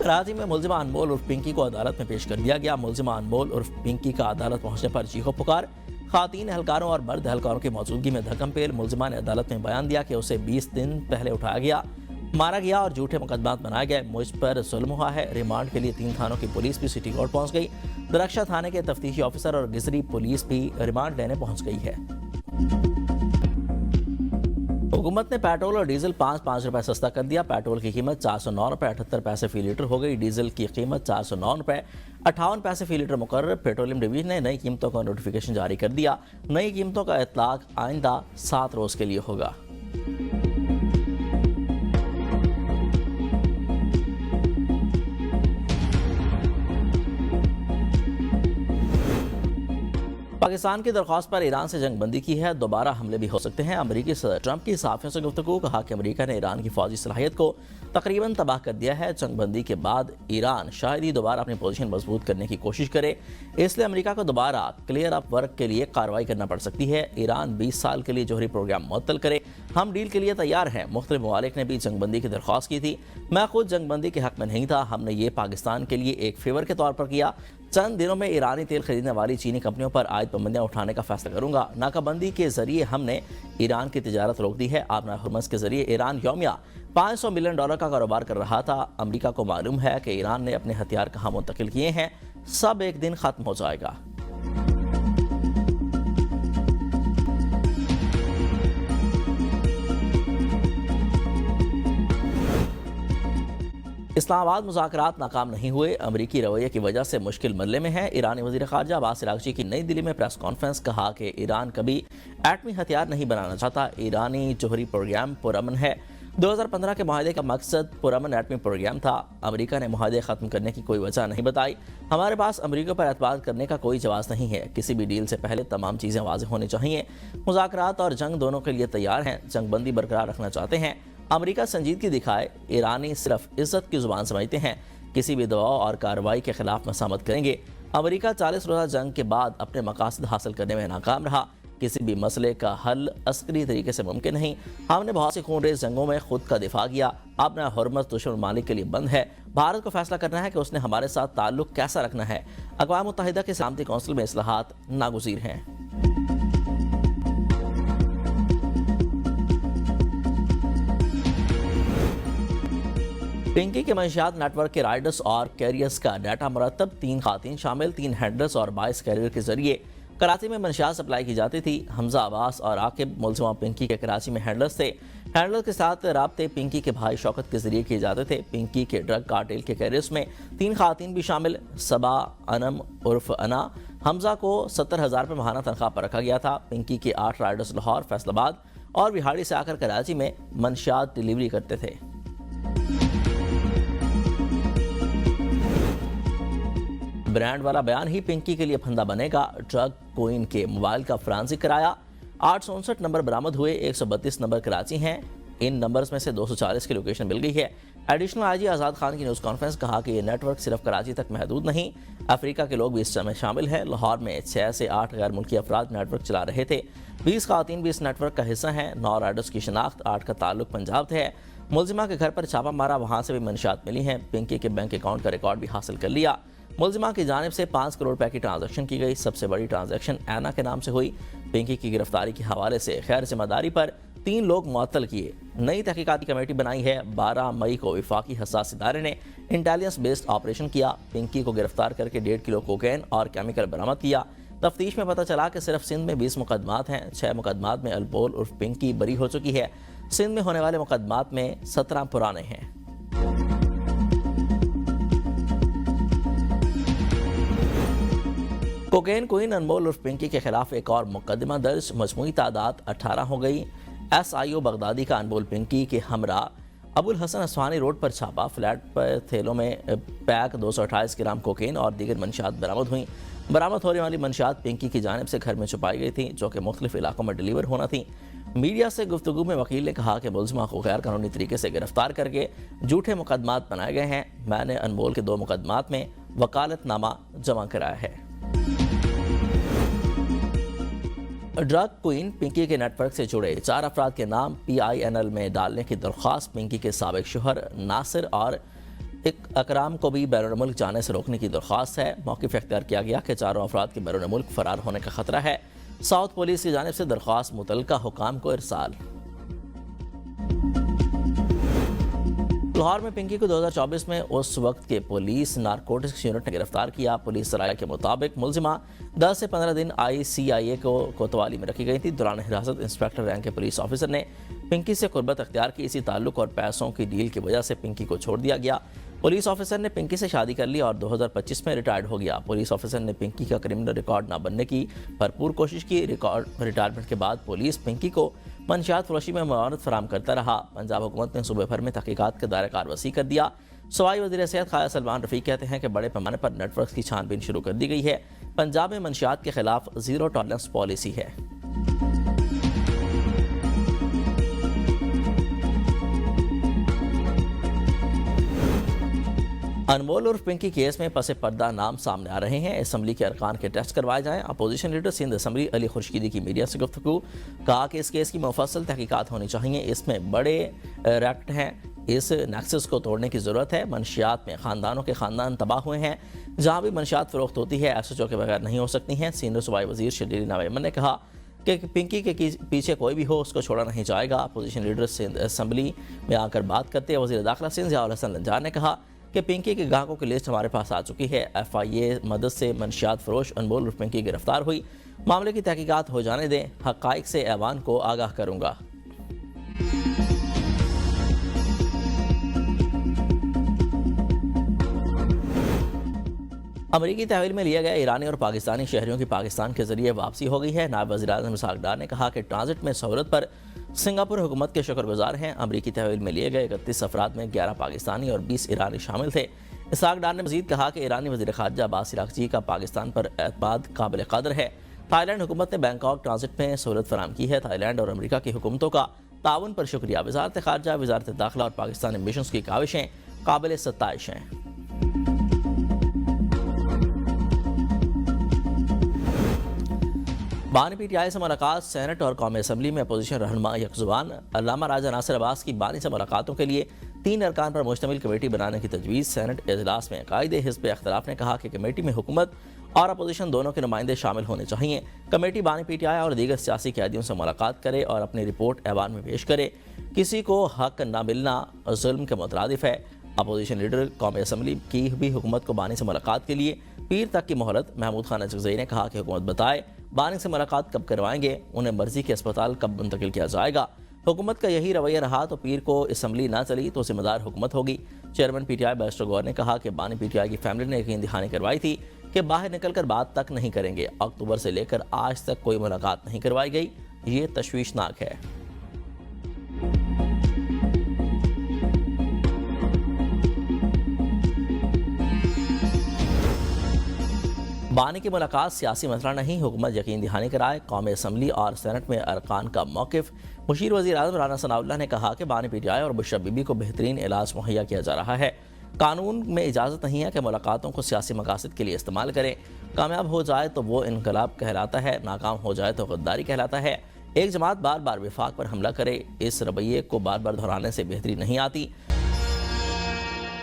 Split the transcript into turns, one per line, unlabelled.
कराची में मुलजिमा अनमोल उर्फ पिंकी को अदालत में पेश कर दिया गया। मुलजिमा अनमोल उर्फ पिंकी का अदालत पहुंचने पर चीखो पुकार, खातीन एहलकारों और मर्द एहलकारों की मौजूदगी में धक्कम पेल। मुलजिमा ने अदालत में बयान दिया कि उसे 20 दिन पहले उठाया गया, मारा गया और झूठे मुकदमात बनाए गए। मुझ पर जुल्म हुआ है। रिमांड के लिए 3 थानों की पुलिस भी सिटी कोर्ट पहुंच गई। दरख्शा थाने के तफ्तीशी ऑफिसर और गिजरी पुलिस भी रिमांड लेने पहुंच गई है। हुकूमत ने पेट्रोल और डीजल 5 रुपए सस्ता कर दिया। पेट्रोल की कीमत 409 रुपए 78 पैसे फी लीटर हो गई। डीजल की कीमत 409 रुपए 58 पैसे फी लीटर मुकर्रर। पेट्रोलियम डिवीजन ने नई कीमतों का नोटिफिकेशन जारी कर दिया। नई कीमतों का इतलाक आइंदा 7 रोज के लिए होगा। पाकिस्तान की दरख्वास्त पर ईरान से जंग बंदी की है। दोबारा हमले भी हो सकते हैं। अमरीकी सदर ट्रंप की सहाफ़ियों से गुफ्तगू, कहा कि अमरीका ने ईरान की फौजी सलाहियत को तकरीबन तबाह कर दिया है। जंग बंदी के बाद ईरान शायद ही दोबारा अपनी पोजीशन मजबूत करने की कोशिश करे, इसलिए अमरीका को दोबारा क्लियर अप वर्क के लिए कार्रवाई करना पड़ सकती है। ईरान 20 साल के लिए जौहरी प्रोग्राम मुअत्तल करे, हम डील के लिए तैयार हैं। मुख्तलिफ ममालिक ने भी जंग बंदी की दरख्वास्त की थी। मैं खुद जंग बंदी के हक में नहीं था। हमने ये पाकिस्तान के लिए एक फेवर के तौर पर किया। चंद दिनों में ईरानी तेल खरीदने वाली चीनी कंपनियों पर आयत पाबंदियां उठाने का फैसला करूंगा। नाकाबंदी के जरिए हमने ईरान की तिजारत रोक दी है। आबना हुर्मस के जरिए ईरान यौमिया $500 मिलियन का कारोबार कर रहा था। अमरीका को मालूम है कि ईरान ने अपने हथियार कहाँ मुंतकिल किए हैं। सब एक दिन खत्म हो जाएगा। इस्लामाबाद मुज़ाकरात नाकाम नहीं हुए। अमरीकी रवैये की वजह से मुश्किल मरले में है। ईरानी वज़ीर ख़ारजा अब्बास अराग़ची की नई दिल्ली में प्रेस कॉन्फ्रेंस, कहा कि ईरान कभी एटमी हथियार नहीं बनाना चाहता। ईरानी जौहरी प्रोग्राम पुरअमन है। 2015 के मुआहदे का मकसद पुरअमन एटमी प्रोग्राम था। अमरीका ने मुआहदे ख़त्म करने की कोई वजह नहीं बताई। हमारे पास अमरीका पर एतबार करने का कोई जवाब नहीं है। किसी भी डील से पहले तमाम चीज़ें वाज़ेह होनी चाहिए। मुज़ाकरात और जंग दोनों के लिए तैयार हैं। जंग बंदी बरकरार रखना चाहते हैं। अमरीका संजीदगी दिखाए। ईरानी सिर्फ इज्जत की जुबान समझते हैं। किसी भी दबाव और कार्रवाई के खिलाफ मसामत करेंगे। अमरीका 40 रोज़ा जंग के बाद अपने मकासद हासिल करने में नाकाम रहा। किसी भी मसले का हल अस्करी तरीके से मुमकिन नहीं। हमने बहुत सी खूनरेज़ जंगों में खुद का दिफा किया। अपना हुर्मत दुश्मन मालिक के लिए बंद है। भारत को फैसला करना है कि उसने हमारे साथ ताल्लुक कैसा रखना है। अक़वाम मुत्तहिदा के सलामती कौंसिल में इस्लाहात नागुज़ीर हैं। पिंकी के मंशियात नेटवर्क के राइडर्स और कैरियर्स का डाटा मुरतब। 3 खातीन शामिल, 3 हैंडलर्स और 22 कैरियर के जरिए कराची में मंशियात सप्लाई की जाती थी। हमजा अब्बास और आकिब मुलजिमा पिंकी के कराची में हैंडलर्स थे। हैंडलर्स के साथ राब्ते पिंकी के भाई शौकत के जरिए किए जाते थे। पिंकी के ड्रग कार्टेल के कैरियर्स में 3 खातीन भी शामिल। सबा अनम उर्फ अना, हमजा को 70,000 रुपये माहाना तनख्वाह पर रखा गया था। पिंकी के 8 राइडर्स लाहौर, फैसलाबाद और बिहाड़ी से आकर कराची में मंशियात डिलीवरी करते थे। ब्रांड वाला बयान ही पिंकी के लिए फंदा बनेगा। ड्रग कोइन के मोबाइल का फॉरेंसिक कराया। 859 नंबर बरामद हुए। 132 नंबर कराची हैं। इन नंबर्स में से 240 की लोकेशन मिल गई है। एडिशनल आईजी आज़ाद खान की न्यूज़ कॉन्फ्रेंस, कहा कि ये नेटवर्क सिर्फ कराची तक महदूद नहीं, अफ्रीका के लोग भी इस समय शामिल हैं। लाहौर में 6 से 8 गैर मुल्की अफराद नेटवर्क चला रहे थे। 20 खातीन भी इस नेटवर्क का हिस्सा हैं। 9 राइडर्स की शनाख्त, 8 का ताल्लुक पंजाब से है। मुलजिमा के घर पर छापा मारा, वहाँ से भी मंशियात मिली हैं। पिंकी के बैंक अकाउंट का रिकॉर्ड भी हासिल कर लिया। मुलजिमा की जानिब से 5 करोड़ रुपए की ट्रांजैक्शन की गई। सबसे बड़ी ट्रांजैक्शन ऐना के नाम से हुई। पिंकी की गिरफ्तारी के हवाले से खैर जिम्मेदारी पर 3 लोग मुअत्तल किए। नई तहकीकाती कमेटी बनाई है। 12 मई को वफाकी हसास इदारे ने इंटेलिजेंस बेस्ड ऑपरेशन किया। पिंकी को गिरफ्तार करके 1.5 किलो कोकेन और केमिकल बरामद किया। तफ्तीश में पता चला कि सिर्फ सिंध में 20 मुकदमात हैं। 6 मुकदमात में अनमोल उर्फ पिंकी बरी हो चुकी है। सिंध में होने वाले मुकदमात में 17 पुराने हैं। कोकेन क्वीन अनमोल उर्फ पिंकी के खिलाफ एक और मुकदमा दर्ज। मजमूई तादाद 18 हो गई। SIO बगदादी का अनमोल पिंकी के हमरा अबुल हसन असवानी रोड पर छापा। फ्लैट पर थैलों में पैक 228 ग्राम कोकेन और दीगर मंशियात बरामद हुई। बरामद होने वाली मंशियात पिंकी की जानिब से घर में छुपाई गई थी, जो कि मुख्तलिफ इलाकों में डिलीवर होना थी। मीडिया से गुफ्तगू में वकील ने कहा कि मुलजिमा को गैर कानूनी तरीके से गिरफ्तार करके झूठे मुकदमात बनाए गए हैं। मैंने अनमोल के 2 मुकदमात में वकालतनामा जमा कराया है। ड्रग क्वीन पिंकी के नेटवर्क से जुड़े 4 अफराद के नाम PINL में डालने की दरख्वास्त पिंकी के साबिक शोहर नासिर और اکرام کو بھی بیرون ملک جانے سے روکنے کی درخواست ہے۔ موقف اختیار کیا گیا کہ چاروں افراد کے بیرون ملک فرار ہونے کا خطرہ ہے۔ ساؤتھ پولیس کی جانب سے درخواست متعلقہ حکام کو ارسال۔ لاہور میں پنکی کو 2024 میں اس وقت کے پولیس نارکوٹکس یونٹ نے گرفتار کیا۔ پولیس ذرائع کے مطابق ملزمہ 10 سے 15 دن ICIA کو کوتوالی میں رکھی گئی تھی۔ دوران حراست انسپکٹر رینک کے پولیس آفیسر نے پنکی سے قربت اختیار کی۔ اسی تعلق اور پیسوں کی ڈیل کی وجہ سے پنکی کو چھوڑ دیا گیا۔ پولیس آفیسر نے پنکی سے شادی کر لی اور 2025 میں ریٹائرڈ ہو گیا۔ پولیس آفیسر نے پنکی کا کرمنل ریکارڈ نہ بننے کی بھرپور کوشش کی۔ ریٹائرمنٹ کے بعد پولیس پنکی کو منشیات فروشی میں معاونت فراہم کرتا رہا۔ پنجاب حکومت نے صوبے بھر میں تحقیقات کا دائرہ کار وسیع کر دیا۔ صوبائی وزیر صحت خواجہ سلمان رفیق کہتے ہیں کہ بڑے پیمانے پر نیٹ ورکس کی چھان بین شروع کر دی گئی ہے۔ پنجاب میں منشیات کے خلاف زیرو ٹالرنس پالیسی ہے۔ انمول عرف پنکی کیس میں پس پردہ نام سامنے آ رہے ہیں۔ اسمبلی کے ارکان کے ٹیسٹ کروائے جائیں۔ اپوزیشن لیڈر سندھ اسمبلی علی خورشیدی کی میڈیا سے گفتگو، کہا کہ اس کیس کی مفصل تحقیقات ہونی چاہیے۔ اس میں بڑے ریکٹ ہیں، اس نیکسس کو توڑنے کی ضرورت ہے۔ منشیات میں خاندانوں کے خاندان تباہ ہوئے ہیں۔ جہاں بھی منشیات فروخت ہوتی ہے SHO کے بغیر نہیں ہو سکتی ہیں۔ سینئر صوبائی وزیر شرجیل نواب ایمن نے کہا کہ پنکی کے پیچھے کوئی بھی ہو اس کو چھوڑا نہیں جائے گا۔ اپوزیشن لیڈر سندھ اسمبلی میں آ کر بات کرتے وزیر داخلہ سندھ ضیاء الحسن لنجار نے کہا کہ پنکی کے گاہکوں کی لسٹ ہمارے پاس آ چکی ہے۔ FIA مدد سے منشیات فروش انمول عرف پنکی گرفتار ہوئی۔ معاملے کی تحقیقات ہو جانے دیں، حقائق سے ایوان کو آگاہ کروں گا۔ امریکی تحویل میں لیا گیا ایرانی اور پاکستانی شہریوں کی پاکستان کے ذریعے واپسی ہو گئی ہے۔ نائب وزیر اعظم اسحاق ڈار نے کہا کہ ٹرانزٹ میں سہولت پر سنگاپور حکومت کے شکر گزار ہیں۔ امریکی تحویل میں لیے گئے 31 افراد میں 11 پاکستانی اور 20 ایرانی شامل تھے۔ اسحاق ڈار نے مزید کہا کہ ایرانی وزیر خارجہ عباس عراقچی کا پاکستان پر اعتماد قابل قدر ہے۔ تھائی لینڈ حکومت نے بینکاک ٹرانزٹ میں سہولت فراہم کی ہے۔ تھائی لینڈ اور امریکہ کی حکومتوں کا تعاون پر شکریہ۔ وزارت خارجہ، وزارت داخلہ اور پاکستان مشنز کی کاوشیں قابل ستائش ہیں۔ بانی PTI سے ملاقات، سینٹ اور قومی اسمبلی میں اپوزیشن رہنما یک زبان۔ علامہ راجہ ناصر عباس کی بانی سے ملاقاتوں کے لیے 3 ارکان پر مشتمل کمیٹی بنانے کی تجویز۔ سینٹ اجلاس میں قائد حزب اختلاف نے کہا کہ کمیٹی میں حکومت اور اپوزیشن دونوں کے نمائندے شامل ہونے چاہیے۔ کمیٹی بانی PTI اور دیگر سیاسی قیادیوں سے ملاقات کرے اور اپنی رپورٹ ایوان میں پیش کرے۔ کسی کو حق نہ ملنا ظلم کے مترادف ہے۔ اپوزیشن لیڈر قومی اسمبلی کی بھی حکومت کو بانی سے ملاقات کے لیے پیر تک کی مہلت۔ محمود خان اچکزئی نے کہا کہ حکومت بتائے بانی سے ملاقات کب کروائیں گے، انہیں مرضی کے اسپتال کب منتقل کیا جائے گا۔ حکومت کا یہی رویہ رہا تو پیر کو اسمبلی نہ چلی تو ذمہ دار حکومت ہوگی۔ چیئرمین PTI بیرسٹر گور نے کہا کہ بانی PTI کی فیملی نے یقین دہانی کروائی تھی کہ باہر نکل کر بات تک نہیں کریں گے۔ اکتوبر سے لے کر آج تک کوئی ملاقات نہیں کروائی گئی، یہ تشویشناک ہے۔ بانی کی ملاقات سیاسی مسئلہ نہیں، حکومت یقین دہانی کرائے۔ قومی اسمبلی اور سینٹ میں ارکان کا موقف۔ مشیر وزیر اعظم رانا ثناء اللہ نے کہا کہ بانی PTI اور بشرا بی بی کو بہترین علاج مہیا کیا جا رہا ہے۔ قانون میں اجازت نہیں ہے کہ ملاقاتوں کو سیاسی مقاصد کے لیے استعمال کریں۔ کامیاب ہو جائے تو وہ انقلاب کہلاتا ہے، ناکام ہو جائے تو غداری کہلاتا ہے۔ ایک جماعت بار بار وفاق پر حملہ کرے، اس رویے کو بار بار دہرانے سے بہتری نہیں آتی۔